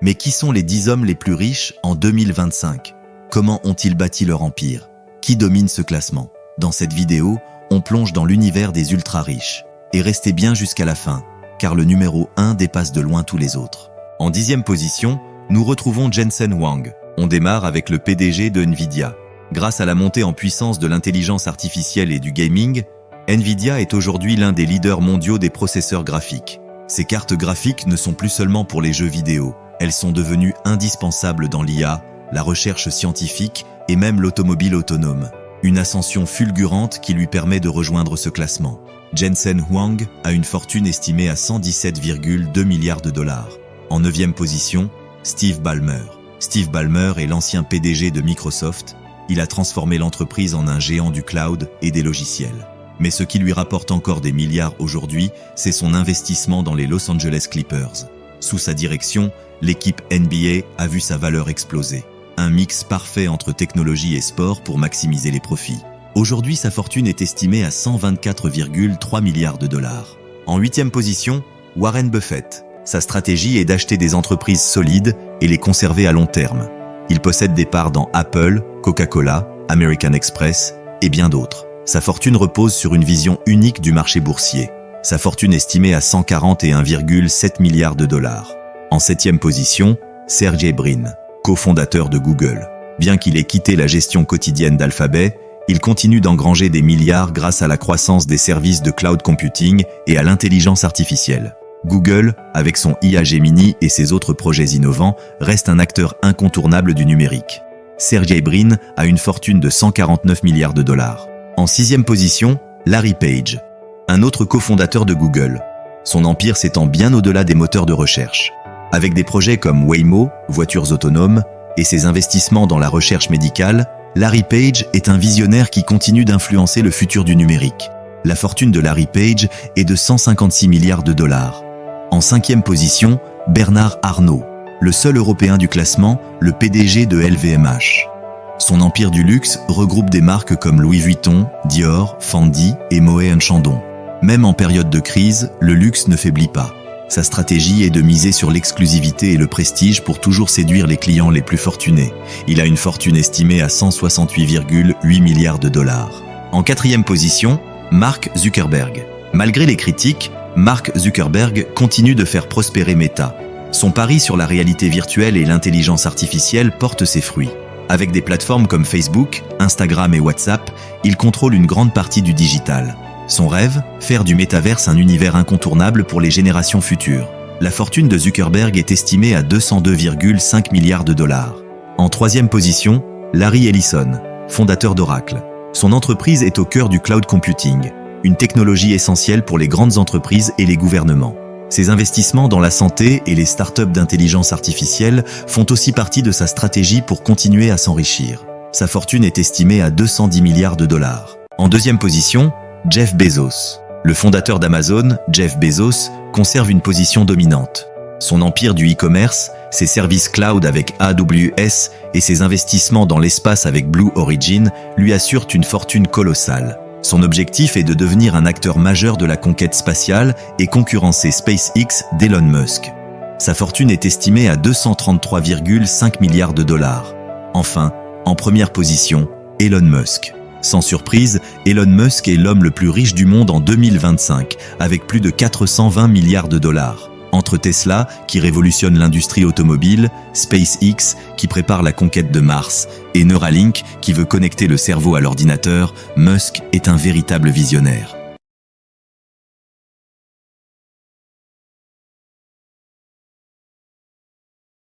Mais qui sont les 10 hommes les plus riches en 2025? Comment ont-ils bâti leur empire? Qui domine ce classement? Dans cette vidéo, on plonge dans l'univers des ultra-riches. Et restez bien jusqu'à la fin, car le numéro 1 dépasse de loin tous les autres. En 10e position, nous retrouvons Jensen Huang. On démarre avec le PDG de Nvidia. Grâce à la montée en puissance de l'intelligence artificielle et du gaming, Nvidia est aujourd'hui l'un des leaders mondiaux des processeurs graphiques. Ces cartes graphiques ne sont plus seulement pour les jeux vidéo. Elles sont devenues indispensables dans l'IA, la recherche scientifique et même l'automobile autonome. Une ascension fulgurante qui lui permet de rejoindre ce classement. Jensen Huang a une fortune estimée à 117,2 milliards de dollars. En 9e position, Steve Ballmer. Steve Ballmer est l'ancien PDG de Microsoft. Il a transformé l'entreprise en un géant du cloud et des logiciels. Mais ce qui lui rapporte encore des milliards aujourd'hui, c'est son investissement dans les Los Angeles Clippers. Sous sa direction, l'équipe NBA a vu sa valeur exploser. Un mix parfait entre technologie et sport pour maximiser les profits. Aujourd'hui, sa fortune est estimée à 124,3 milliards de dollars. En 8e position, Warren Buffett. Sa stratégie est d'acheter des entreprises solides et les conserver à long terme. Il possède des parts dans Apple, Coca-Cola, American Express et bien d'autres. Sa fortune repose sur une vision unique du marché boursier. Sa fortune estimée à 141,7 milliards de dollars. En 7e position, Sergey Brin, cofondateur de Google. Bien qu'il ait quitté la gestion quotidienne d'Alphabet, il continue d'engranger des milliards grâce à la croissance des services de cloud computing et à l'intelligence artificielle. Google, avec son IA Gemini et ses autres projets innovants, reste un acteur incontournable du numérique. Sergey Brin a une fortune de 149 milliards de dollars. En 6e position, Larry Page, un autre cofondateur de Google. Son empire s'étend bien au-delà des moteurs de recherche. Avec des projets comme Waymo, voitures autonomes, et ses investissements dans la recherche médicale, Larry Page est un visionnaire qui continue d'influencer le futur du numérique. La fortune de Larry Page est de 156 milliards de dollars. En 5e position, Bernard Arnault, le seul Européen du classement, le PDG de LVMH. Son empire du luxe regroupe des marques comme Louis Vuitton, Dior, Fendi et Moët & Chandon. Même en période de crise, le luxe ne faiblit pas. Sa stratégie est de miser sur l'exclusivité et le prestige pour toujours séduire les clients les plus fortunés. Il a une fortune estimée à 168,8 milliards de dollars. En 4e position, Mark Zuckerberg. Malgré les critiques, Mark Zuckerberg continue de faire prospérer Meta. Son pari sur la réalité virtuelle et l'intelligence artificielle porte ses fruits. Avec des plateformes comme Facebook, Instagram et WhatsApp, il contrôle une grande partie du digital. Son rêve, faire du métaverse un univers incontournable pour les générations futures. La fortune de Zuckerberg est estimée à 202,5 milliards de dollars. En 3e position, Larry Ellison, fondateur d'Oracle. Son entreprise est au cœur du cloud computing, une technologie essentielle pour les grandes entreprises et les gouvernements. Ses investissements dans la santé et les startups d'intelligence artificielle font aussi partie de sa stratégie pour continuer à s'enrichir. Sa fortune est estimée à 210 milliards de dollars. En 2e position, Jeff Bezos. Le fondateur d'Amazon, Jeff Bezos, conserve une position dominante. Son empire du e-commerce, ses services cloud avec AWS et ses investissements dans l'espace avec Blue Origin lui assurent une fortune colossale. Son objectif est de devenir un acteur majeur de la conquête spatiale et concurrencer SpaceX d'Elon Musk. Sa fortune est estimée à 233,5 milliards de dollars. Enfin, en première position, Elon Musk. Sans surprise, Elon Musk est l'homme le plus riche du monde en 2025, avec plus de 420 milliards de dollars. Entre Tesla, qui révolutionne l'industrie automobile, SpaceX, qui prépare la conquête de Mars, et Neuralink, qui veut connecter le cerveau à l'ordinateur, Musk est un véritable visionnaire.